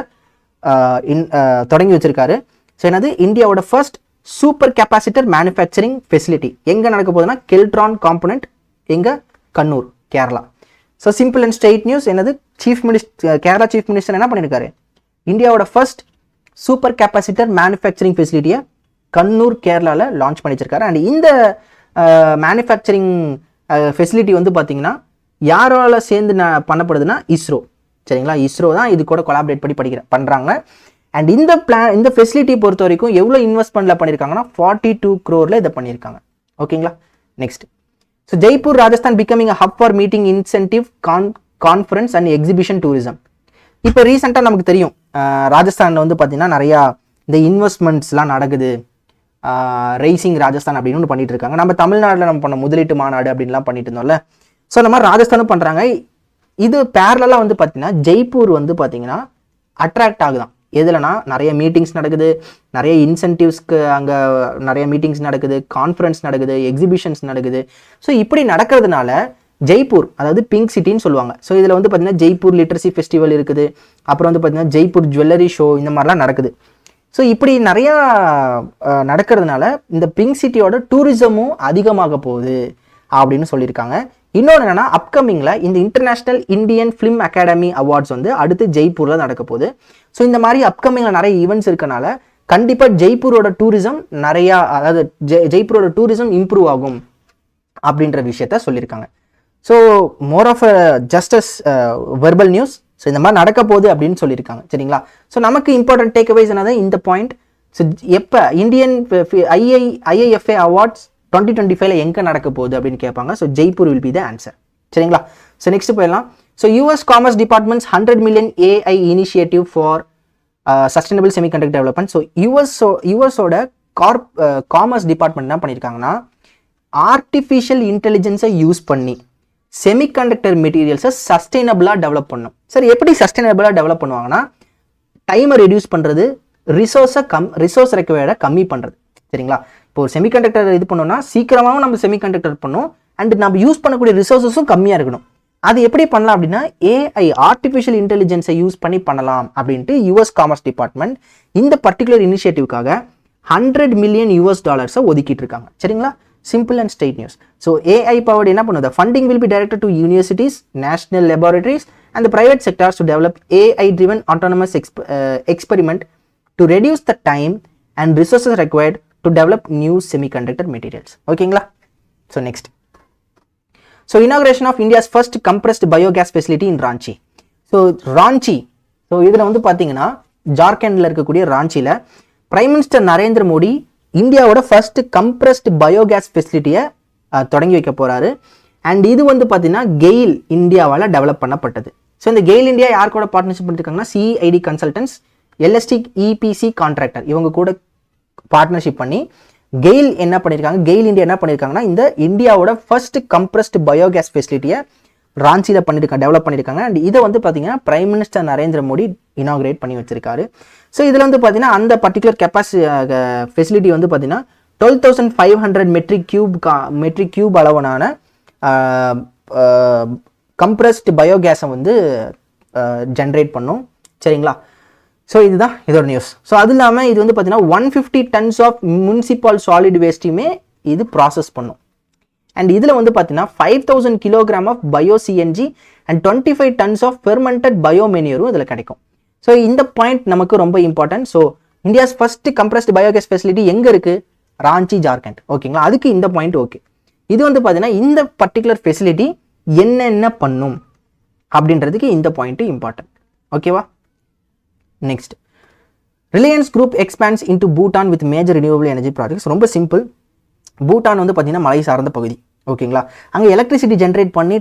தொடங்கி வச்சிருக்காரு. ஸோ என்னது, இந்தியாவோட first super capacitor manufacturing facility எங்கே நடக்க போகுதுன்னா கெல்ட்ரான் காம்பனண்ட், எங்கே, Kannur, Kerala. So simple and straight news. என்னது, கேரளா சீஃப் மினிஸ்டர் என்ன பண்ணியிருக்காரு, இந்தியாவோட ஃபர்ஸ்ட் சூப்பர் கெப்பாசிட்டர் மேனுஃபேக்சரிங் ஃபெசிலிட்டியை கண்ணூர், கேரளாவில் லான்ச் பண்ணிச்சிருக்காரு. அண்ட் இந்த மேனுஃபேக்சரிங் ஃபெசிலிட்டி வந்து பார்த்தீங்கன்னா யாரால சேர்ந்து பண்ணப்படுதுன்னா இஸ்ரோ. சரிங்களா? இஸ்ரோ தான் இது கூட கொலாபரேட் பண்ணி பண்ணுறாங்க. அண்ட் இந்த ஃபெசிலிட்டி பொறுத்த வரைக்கும் எவ்வளோ இன்வெஸ்ட்மெண்ட்டில் பண்ணியிருக்காங்கன்னா 42 crore இதை பண்ணியிருக்காங்க. ஓகேங்களா? Next. So Jaipur Rajasthan becoming a hub for meeting incentive conference and exhibition tourism. இப்போ ரீசெண்டாக நமக்கு தெரியும் ராஜஸ்தானில் வந்து பார்த்தீங்கன்னா நிறையா இந்த இன்வெஸ்ட்மெண்ட்ஸ்லாம் நடக்குது. ரைசிங் ராஜஸ்தான் அப்படின்னு ஒன்று பண்ணிட்டு இருக்காங்க. நம்ம தமிழ்நாட்டில் நம்ம பண்ண முதலீட்டு மாநாடு அப்படின்லாம் பண்ணிட்டு இருந்தோம்ல. ஸோ அந்த மாதிரி ராஜஸ்தானும் பண்ணுறாங்க. இது பேரலாக வந்து பார்த்தீங்கன்னா ஜெய்ப்பூர் வந்து பார்த்தீங்கன்னா அட்ராக்ட் ஆகுதான். எதுலனா நிறைய மீட்டிங்ஸ் நடக்குது, நிறைய இன்சென்டிவ்ஸ்க்கு அங்கே நிறைய மீட்டிங்ஸ் நடக்குது, கான்ஃபரன்ஸ் நடக்குது, எக்ஸிபிஷன்ஸ் நடக்குது. ஸோ இப்படி நடக்கிறதுனால ஜெய்ப்பூர், அதாவது பிங்க் சிட்டின்னு சொல்லுவாங்க. ஸோ இதில் வந்து பார்த்தீங்கன்னா ஜெய்ப்பூர் லிட்ரஸி ஃபெஸ்டிவல் இருக்குது, அப்புறம் வந்து பார்த்தீங்கன்னா ஜெய்ப்பூர் ஜுவல்லரி ஷோ, இந்த மாதிரிலாம் நடக்குது. ஸோ இப்படி நிறையா நடக்கிறதுனால இந்த பிங்க் சிட்டியோட டூரிசமும் அதிகமாக போகுது அப்படின்னு சொல்லியிருக்காங்க. இன்னொன்று என்னன்னா, அப்கமிங்கில் இந்த international Indian film academy awards வந்து அடுத்து ஜெய்ப்பூரில் நடக்க போகுது. ஸோ இந்த மாதிரி அப்கமிங்கில் நிறைய ஈவெண்ட்ஸ் இருக்கனால கண்டிப்பாக ஜெய்ப்பூரோட டூரிசம் நிறையா, அதாவது ஜெய்ப்பூரோட டூரிசம் இம்ப்ரூவ் ஆகும் அப்படின்ற விஷயத்த சொல்லியிருக்காங்க. So more of just as verbal news. So இந்த மாதிரி நடக்க போகுது அப்படின்னு சொல்லியிருக்காங்க. சரிங்களா? ஸோ நமக்கு இம்பார்ட்டன்ட் டேக்அவேஸ் என்னது இந்த பாயிண்ட். ஸோ எப்போ இந்தியன் IIFA அவார்ட்ஸ் 2025 எங்கே நடக்க போகுது அப்படின்னு கேட்பாங்க. So Jaipur will be the answer. சரிங்களா? ஸோ நெக்ஸ்ட் போயிடலாம். So US commerce departments 100 million AI initiative for sustainable semiconductor development. So யூஎஸோட காமர்ஸ் டிபார்ட்மெண்ட் என்ன பண்ணியிருக்காங்கன்னா, ஆர்டிஃபிஷியல் இன்டெலிஜென்ஸை யூஸ் பண்ணி செமிகண்டக்டர் மெட்டீரியல்ஸை சஸ்டைனபிளாக டெவலப் பண்ணும். சரி, எப்படி சஸ்டைனபிளாக டெவலப் பண்ணுவாங்கன்னா, டைமை ரெடியூஸ் பண்ணுறது, ரிசோர்ஸ் ரெக்வயர்டை கம்மி பண்ணுறது. சரிங்களா? இப்போ ஒரு செமிகண்டக்டர் இது பண்ணோம்னா சீக்கிரமாகவும் நம்ம செமிகண்டக்டர் பண்ணணும், அண்ட் நம்ம யூஸ் பண்ணக்கூடிய ரிசோர்ஸஸும் கம்மியாக இருக்கணும். அது எப்படி பண்ணலாம் அப்படின்னா AI ஆர்டிஃபிஷியல் இன்டெலிஜென்ஸை யூஸ் பண்ணி பண்ணலாம் அப்படின்ட்டு US காமர்ஸ் டிபார்ட்மெண்ட் இந்த பர்டிகுலர் இனிஷியேட்டிவ்காக $100 million ஒதுக்கிட்டு இருக்காங்க. சரிங்களா? Simple and straight news. So AI powered என்ன பண்ணுது, funding will be directed to universities, national laboratories and the private sectors to develop AI driven autonomous experiment to reduce the time and resources required to develop new semiconductor materials. ஓகேங்களா? So next, so inauguration of India's first compressed biogas facility in Ranchi. So Ranchi, so இதில் வந்து பார்த்தீங்கன்னா ஜார்க்கண்டில் இருக்கக்கூடிய ராஞ்சியில் prime minister Narendra Modi இந்தியாவோட first compressed biogas ஃபெசிலிட்டியை தொடங்கி வைக்க போகிறாரு. அண்ட் இது வந்து பார்த்தீங்கன்னா கெயில் இந்தியாவால் டெவலப் பண்ணப்பட்டது. ஸோ இந்த கெயில் இந்தியா யார் கூட பார்ட்னர்ஷிப் பண்ணியிருக்காங்கன்னா CID consultants, LSD EPC contractor, இவங்க கூட பார்ட்னர்ஷிப் பண்ணி கெயில் என்ன பண்ணியிருக்காங்க, கெயில் இந்தியா என்ன பண்ணியிருக்காங்கன்னா இந்த இந்தியாவோட ஃபர்ஸ்ட் கம்ப்ரஸ்ட் பயோகேஸ் ஃபெசிலிட்டியை ராஞ்சியில் டெவலப் பண்ணியிருக்காங்க. அண்ட் இதை வந்து பார்த்தீங்கன்னா prime minister Narendra Modi inaugurate பண்ணி வச்சிருக்காரு. ஸோ இதில் வந்து பார்த்தீங்கன்னா அந்த பர்டிகுலர் ஃபெசிலிட்டி வந்து பார்த்தீங்கன்னா 12,500 மெட்ரிக் கியூப் அளவான கம்ப்ரஸ்ட் பயோகேஸை வந்து ஜென்ரேட் பண்ணும். சரிங்களா? ஸோ இதுதான் இதோட நியூஸ். ஸோ அது இல்லாமல் இது வந்து பார்த்தீங்கன்னா 150 tons ஆஃப் முனிசிபல் சாலிட் வேஸ்ட்டையுமே இது ப்ராசஸ் பண்ணும். அண்ட் இதில் வந்து பார்த்தீங்கன்னா 5,000 kilogram of bio CNG and 25 tons of fermented பயோமெனியரும் இதில் கிடைக்கும். ஸோ இந்த பாயிண்ட் நமக்கு ரொம்ப important. So India's first compressed biogas facility எங்கே இருக்குது? ராஞ்சி, ஜார்க்கண்ட். ஓகேங்களா? அதுக்கு இந்த பாயிண்ட் ஓகே. இது வந்து பார்த்தீங்கன்னா இந்த பர்டிகுலர் ஃபெசிலிட்டி என்னென்ன பண்ணும் அப்படின்றதுக்கு இந்த பாயிண்ட் இம்பார்ட்டன்ட். ஓகேவா? Next, Reliance group expands into Bhutan with major renewable energy projects. ரொம்ப சிம்பிள். பூட்டான் வந்து பார்த்தீங்கன்னா மலை சார்ந்த பகுதி. ஓகேங்களா? அங்கே எலக்ட்ரிசிட்டி ஜென்ரேட் பண்ணி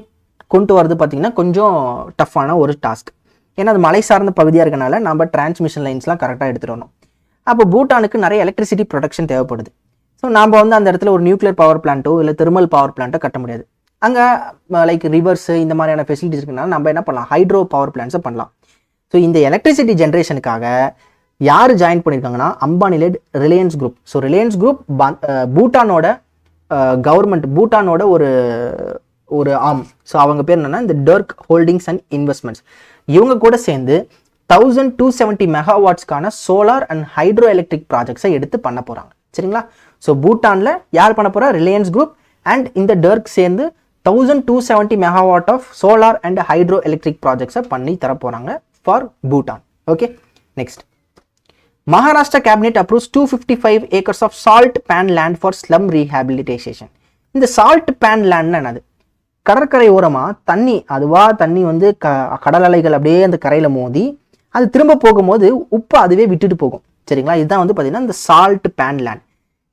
கொண்டு வரது பார்த்தீங்கன்னா கொஞ்சம் டஃப்பான ஒரு டாஸ்க். ஏன்னா அது மலை சார்ந்த பகுதியாக இருக்கனால நம்ம டிரான்ஸ்மிஷன் லைன்ஸ்லாம் கரெக்டாக எடுத்துகிட்டு வரணும். அப்போ பூட்டானுக்கு நிறைய எலக்ட்ரிசிட்டி ப்ரொடக்ஷன் தேவைப்படுது. ஸோ நாம் வந்து அந்த இடத்துல ஒரு நியூக்ளியர் பவர் பிளான்ட்டோ இல்லை தெர்மல் பவர் பிளான்ட்டோ கட்ட முடியாது. அங்கே லைக் ரிவர்ஸு இந்த மாதிரியான ஃபெசிலிட்டிஸ் இருக்குனால நம்ம என்ன பண்ணலாம்? ஹைட்ரோ பவர் பிளான்ட்ஸை பண்ணலாம். ஸோ இந்த எலக்ட்ரிசிட்டி ஜென்ரேஷனுக்காக யார் ஜாயின் பண்ணியிருக்காங்கன்னா Ambani led Reliance group. So Reliance group பூட்டானோட கவர்மெண்ட், பூட்டானோட ஒரு ஆர்ம். ஸோ அவங்க பேர் என்னன்னா இந்த டர்க் ஹோல்டிங்ஸ் அண்ட் இன்வெஸ்ட்மெண்ட்ஸ். இவங்க கூட சேர்ந்து 1270 மெகாவாட்ஸ்க்கான சோலார் அண்ட் ஹைட்ரோ எலக்ட்ரிக் ப்ராஜெக்ட்ஸை எடுத்து பண்ண போகிறாங்க. சரிங்களா? ஸோ பூட்டானில் யார் பண்ண போகிறா? ரிலையன்ஸ் குரூப் அண்ட் இந்த டர்க் சேர்ந்து 1270 megawatt of solar and hydro electric ப்ராஜெக்ட்ஸை பண்ணி தர போகிறாங்க for Bhutan. Okay, next, Maharashtra cabinet approves 255 acres of salt pan land for slum rehabilitation. இந்த salt pan land என்னது? கடற்கரை ஓரமாக தண்ணி வந்து கடல் அலைகள் அப்படியே அந்த கரையில் மோதி அது திரும்ப போகும்போது உப்பு அதுவே விட்டுட்டு போகும். சரிங்களா? இதுதான் வந்து பார்த்தீங்கன்னா இந்த சால்ட் பேன் லேண்ட்.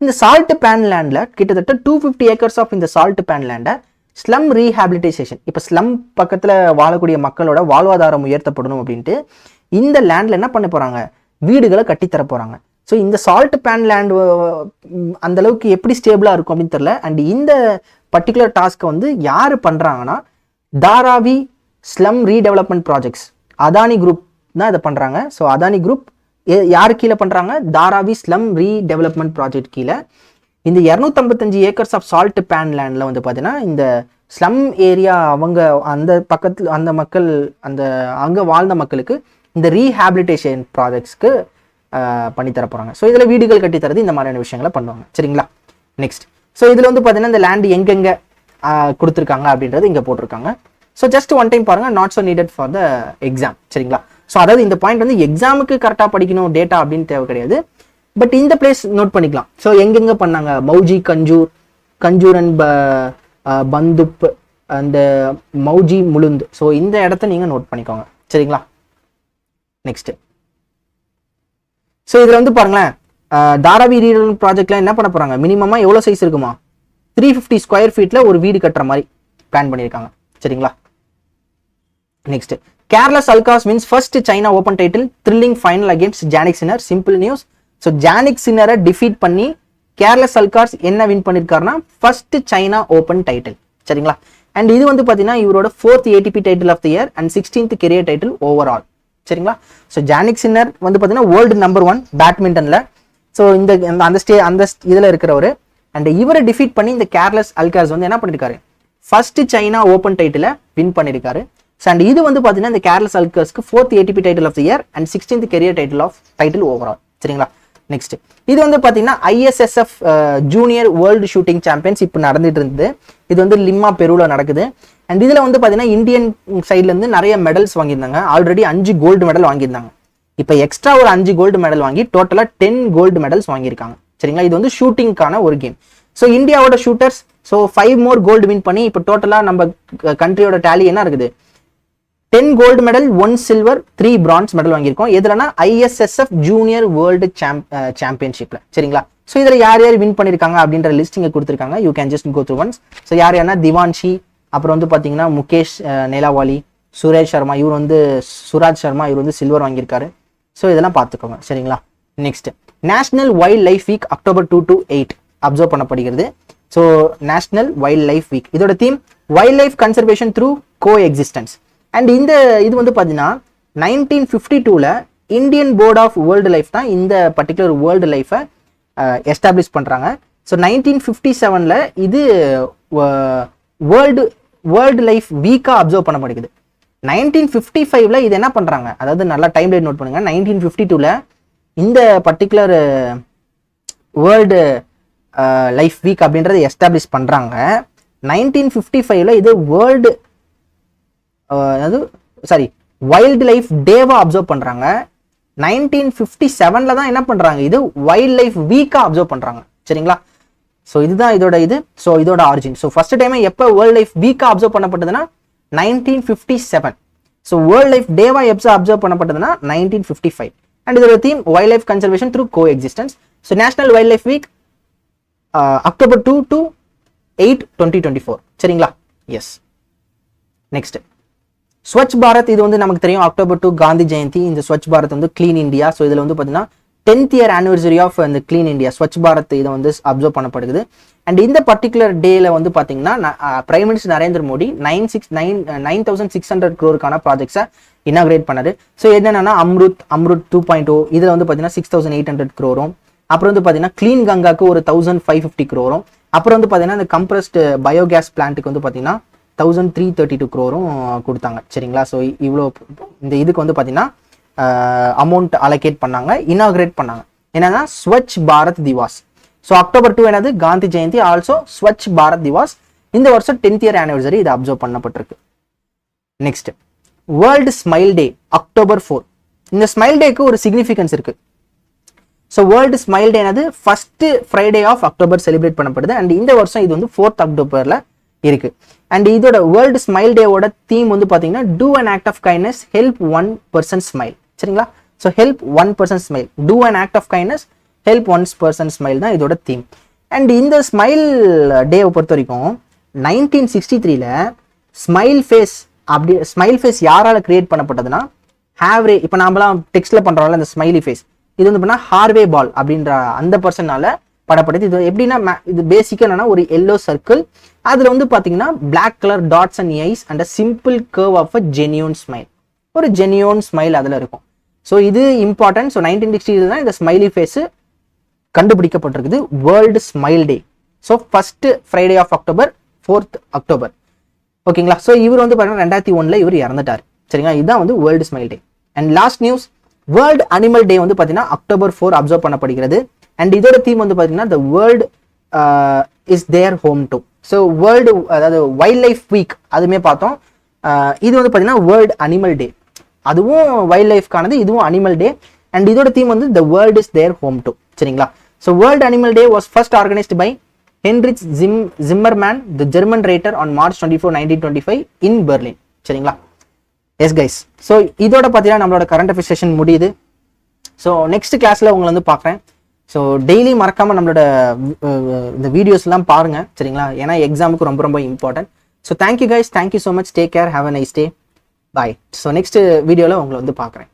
இந்த சால்ட் பேன் லேண்டில் கிட்டத்தட்ட 250 acres ஆஃப் இந்த சால்ட் பேன் லேண்டை ஸ்லம் ரீஹாபிலிட்டேஷன், இப்போ ஸ்லம் பக்கத்தில் வாழக்கூடிய மக்களோட வாழ்வாதாரம் உயர்த்தப்படணும் அப்படின்ட்டு இந்த லேண்டில் என்ன பண்ண போகிறாங்க? வீடுகளை கட்டித்தர போகிறாங்க. ஸோ இந்த சால்ட் பேன் லேண்ட் அந்த அளவுக்கு எப்படி ஸ்டேபிளாக இருக்கும் அப்படின்னு தெரியல. அண்ட் இந்த பர்டிகுலர் டாஸ்க்கை வந்து யார் பண்ணுறாங்கன்னா Dharavi slum redevelopment projects, Adani group தான் இதை பண்ணுறாங்க. ஸோ அதானி குரூப் யார் கீழே பண்ணுறாங்க? தாராவி ஸ்லம் ரீடெவலப்மெண்ட் ப்ராஜெக்ட் கீழே இந்த 255 acres ஆஃப் சால்ட் பேன் லேண்டில் வந்து பார்த்தீங்கன்னா இந்த ஸ்லம் ஏரியா அவங்க அந்த பக்கத்தில் அந்த மக்கள் அங்கே வாழ்ந்த மக்களுக்கு இந்த ரீஹாபிலிட்டேஷன் ப்ராஜெக்ட்ஸ்க்கு பண்ணித்தர போகிறாங்க. ஸோ இதில் வீடுகள் கட்டித்தரது இந்த மாதிரியான விஷயங்களை பண்ணுவாங்க. சரிங்களா? நெக்ஸ்ட், ஸோ இதில் வந்து பார்த்தீங்கன்னா இந்த லேண்ட் எங்கெங்கே கொடுத்துருக்காங்க அப்படின்றது இங்கே போட்டிருக்காங்க. ஸோ ஜஸ்ட் ஒன் டைம் பாருங்கள், not so needed for the exam. சரிங்களா? ஸோ அதாவது இந்த பாயிண்ட் வந்து எக்ஸாமுக்கு கரெக்டாக படிக்கணும் டேட்டா அப்படின்னு தேவை கிடையாது. பட் இந்த பிளேஸ் நோட் பண்ணிக்கலாம். ஸோ எங்கெங்கே பண்ணாங்க? மௌஜி, கஞ்சூர் அண்ட் பந்துப், அந்த மௌஜி, முலுந்து. ஸோ இந்த இடத்த நீங்கள் நோட் பண்ணிக்கோங்க. சரிங்களா? நெக்ஸ்ட், ஸோ இதில் வந்து பாருங்களேன், தாராவி ரீடெவலப்மெண்ட் ப்ராஜெக்ட்ல என்ன பண்ண போகிறாங்க? மினிமமாக எவ்வளோ சைஸ் இருக்குமா? 350 ஸ்கொயர் ஃபீட்டில் ஒரு வீடு கட்டுற மாதிரி பிளான் பண்ணியிருக்காங்க. சரிங்களா? Next, Carlos Alcaraz wins first China open title, thrilling final against Jannik Sinner. Simple news. So Jannik சின்னரை டிஃபீட் பண்ணி கேர்லஸ் அல்காஸ் என்ன வின் பண்ணியிருக்காருன்னா ஃபர்ஸ்ட் சைனா ஓப்பன் டைட்டில். சரிங்களா? அண்ட் இது வந்து பார்த்தீங்கன்னா இவரோட 4th ATP title of the year and 16th career title overall. சரிங்களா? ஸோ ஜானிக் சின்னர் வந்து பார்த்தீங்கன்னா வேர்ல்டு நம்பர் 1 பேட்மிண்டனில். ஸோ அந்த இதில் இருக்கிறவர் அண்ட் இவரை டிஃபீட் பண்ணி இந்த கேர்லஸ் அல்காஸ் வந்து என்ன பண்ணியிருக்காரு? ஃபர்ஸ்ட் சைனா ஓப்பன் டைட்டிலை வின் பண்ணியிருக்காரு. அண்ட் இது வந்து பார்த்தீங்கன்னா இந்த கேர்லஸ் அல்காஸ்க்கு 4th ATP title of the year and 16th career title overall. சரிங்களா? நெக்ஸ்ட், இது வந்து பார்த்தீங்கன்னா ISSF junior world shooting champions இப்போ நடந்துட்டு இருந்தது. இது வந்து லிம்மா பெருவில் நடக்குது. அண்ட் இதில் வந்து பார்த்தீங்கன்னா இந்தியன் சைட்லேருந்து நிறைய மெடல்ஸ் வாங்கியிருந்தாங்க. ஆல்ரெடி 5 கோல்டு மெடல் வாங்கியிருந்தாங்க. இப்போ எக்ஸ்ட்ரா ஒரு 5 கோல்டு மெடல் வாங்கி டோட்டலாக 10 கோல்டு மெடல்ஸ் வாங்கியிருக்காங்க. சரிங்களா, இது வந்து ஷூட்டிங்கான ஒரு கேம். ஸோ இந்தியாவோட ஷூட்டர்ஸ் 5 மோர் கோல்டு வின் பண்ணி இப்போ டோட்டலாக நம்ம கண்ட்ரியோட டேலி என்ன இருக்குது, 10 gold medal, 1 silver, 3 bronze medal வாங்கியிருக்கோம். எதுலனா ISSF ஜூனியர் வேர்ல்டு சாம்பியன்ஷிப்ல. சரிங்களா, ஸோ இதில் யார் யார் வின் பண்ணியிருக்காங்க அப்படின்ற லிஸ்ட் இங்கே கொடுத்துருக்காங்க. You can just go through once. So யார் யாருன்னா திவான்ஷி, அப்புறம் வந்து பார்த்தீங்கன்னா முகேஷ் நேலாவாலி, சுரேஷ் சர்மா, இவர் வந்து சுராஜ் சர்மா, இவர் வந்து சில்வர் வாங்கியிருக்காரு. ஸோ இதெல்லாம் பார்த்துக்கோங்க. சரிங்களா, next national wild life week October 2 to 8 observe பண்ணப்படுகிறது. So national wild life week இதோட theme wild life conservation through go existence. And இந்த இது வந்து பார்த்தீங்கன்னா 1952ல் Indian board of world life தான் இந்த பர்டிகுலர் வேர்ல்டு லைஃபை எஸ்டாப்ளிஷ் பண்ணுறாங்க. ஸோ 1957ல் இது வேர்ல்டு லைஃப் வீக்காக அப்சர்வ் பண்ணப்படுகிறது. 1955ல் இது என்ன பண்ணுறாங்க, அதாவது நல்லா டைம் லைன் நோட் பண்ணுங்க. 1952ல் இந்த பர்டிகுலர் வேர்ல்டு லைஃப் வீக் அப்படின்றத எஸ்டாப்ளிஷ் பண்ணுறாங்க. 1955ல் இது வைல்டு லைஃப் டேவா அப்சர்வ் பண்ணுறாங்க. 1957ல் தான் என்ன பண்ணுறாங்க, இது வைல்ட் லைஃப் வீக்காக அப்சர்வ் பண்ணுறாங்க. சரிங்களா, ஸோ இதுதான் இதோட இது. ஸோ இதோட ஆரிஜின். ஸோ ஃபர்ஸ்ட் டைம் எப்போ வேர்ல்ட் லைஃப் வீக்காக அப்சர்வ் பண்ணப்பட்டதுன்னா 1957. ஸோ வேர்ல்ட் லைஃப் டேவா எப்போ அப்சர்வ் பண்ணப்பட்டதுன்னா 1955. அண்ட் இதோட theme wild life conservation through go existence. So national wild life week October 2 to 8, 2024. சரிங்களா, எஸ். நெக்ஸ்ட் ஸ்வச் பாரத். இது வந்து நமக்கு தெரியும் October 2 காந்தி ஜெயந்தி. இந்த ஸ்வச் பாரத் வந்து கிளீன் இந்தியா. ஸோ இதில் வந்து பார்த்தீங்கன்னா 10th year anniversary ஆஃப் இந்த கிளீன் இந்தியா ஸ்வச் பாரத் இதை வந்து அப்சர்வ் பண்ணப்படுது. அண்ட் இந்த பர்டிகுலர் டேல வந்து பார்த்தீங்கன்னா prime minister Narendra Modi 9,600 crore ப்ராஜெக்ட்ஸை இனாகிரேட் பண்ணாரு. ஸோ என்னென்னா அம்ருத் 2.0 இதில் வந்து பார்த்தீங்கன்னா 6,800 crore. அப்புறம் வந்து பார்த்தீங்கன்னா கிளீன் கங்காக்கு ஒரு 1,550 crore. அப்புறம் வந்து பார்த்தீங்கன்னா இந்த கம்ப்ரஸ்டு பயோகேஸ் பிளான்ட்டுக்கு வந்து பார்த்தீங்கன்னா 1,332 crore கொடுத்தாங்க. சரிங்களா, ஸோ இவ்வளோ இந்த இதுக்கு வந்து பார்த்தீங்கன்னா அமௌண்ட் அலோகேட் பண்ணாங்க, இனாகிரேட் பண்ணாங்க. என்னன்னா ஸ்வச் பாரத் திவாஸ். ஸோ October 2 என்னது காந்தி ஜெயந்தி, ஆல்சோ ஸ்வச் பாரத் திவாஸ். இந்த வருஷம் 10th year anniversary இது அப்சர்வ் பண்ணப்பட்டிருக்கு. நெக்ஸ்ட் வேர்ல்டு ஸ்மைல் டே October 4. இந்த ஸ்மைல் டேக்கு ஒரு சிக்னிஃபிகன்ஸ் இருக்கு. ஸோ வேர்ல்டு ஸ்மைல் டே என்னது first Friday of October celebrate பண்ணப்படுது. அண்ட் இந்த வருஷம் இது வந்து 4th October இருக்கு. அண்ட் இதோட வேர்ல்டு ஸ்மைல் டேவோட தீம் வந்து பார்த்தீங்கன்னா do an act of kindness, help 1% smile. சரிங்களா, so help 1% smile, do an act of kindness, help 1% smile தான் இதோட தீம். அண்ட் இந்த ஸ்மைல் டேவை பொறுத்த வரைக்கும் 1963ல் ஸ்மைல் ஃபேஸ் யாரால கிரியேட் பண்ணப்பட்டதுன்னா ஹாவ்ரே. இப்போ நாமலாம் டெக்ஸ்ட்ல பண்றோம்ல இந்த ஸ்மைலி ஃபேஸ், இது வந்து பண்ணா ஹார்வே பால் அப்படின்ற அந்த பர்சனால படப்படுது. இது எப்படின்னா இது பேசிக்கா என்னன்னா ஒரு எல்லோ சர்க்கிள், அதுல வந்து பாத்தீங்கன்னா black colour dots and eyes and simple curve of a genuine smile. ஒரு ஜென்யூன் ஸ்மைல் அதுல இருக்கும். ஸோ இது இம்பார்ட்டன்ட். ஸோ 1960 தான் இந்த ஸ்மைலி ஃபேஸ் கண்டுபிடிக்கப்பட்டிருக்குது. World smile day. So first Friday of October, 4th October. ஓகேங்களா, ஸோ இவர் வந்து பாத்தீங்கன்னா 2001ல் இவர் இறந்துட்டார். சரிங்களா, இதுதான் வந்து world smile day. And last news, world animal day வந்து பார்த்தீங்கன்னா October 4 அப்சர்வ் பண்ணப்படுகிறது. அண்ட் இதோட தீம் வந்து பார்த்தீங்கன்னா த world is their home to. So world அதாவது வைல்ட் லைஃப் வீக் அதுவுமே பார்த்தோம். இது வந்து பார்த்தீங்கன்னா வேர்ல்டு அனிமல் டே, அதுவும் வைல்ட் லைஃப்கானது, இதுவும் அனிமல் டே. அண்ட் இதோட தீம் வந்து the world is their home too. சரிங்களா, so world animal day was first organised by Heinrich Zimmermann the German writer on March 24, 1925 in Berlin. சரிங்களா, எஸ் கைஸ். ஸோ இதோட பார்த்தீங்கன்னா நம்மளோட current affairs session முடியுது. So next கிளாஸில் உங்களை வந்து பார்க்குறேன். ஸோ டெய்லி மறக்காமல் நம்மளோட இந்த வீடியோஸ்லாம் பாருங்கள். சரிங்களா, ஏன்னா எக்ஸாமுக்கு ரொம்ப ரொம்ப important. So thank you guys, thank you so much, take care, have a nice day, bye. So next வீடியோவில் உங்களை வந்து பார்க்குறேன்.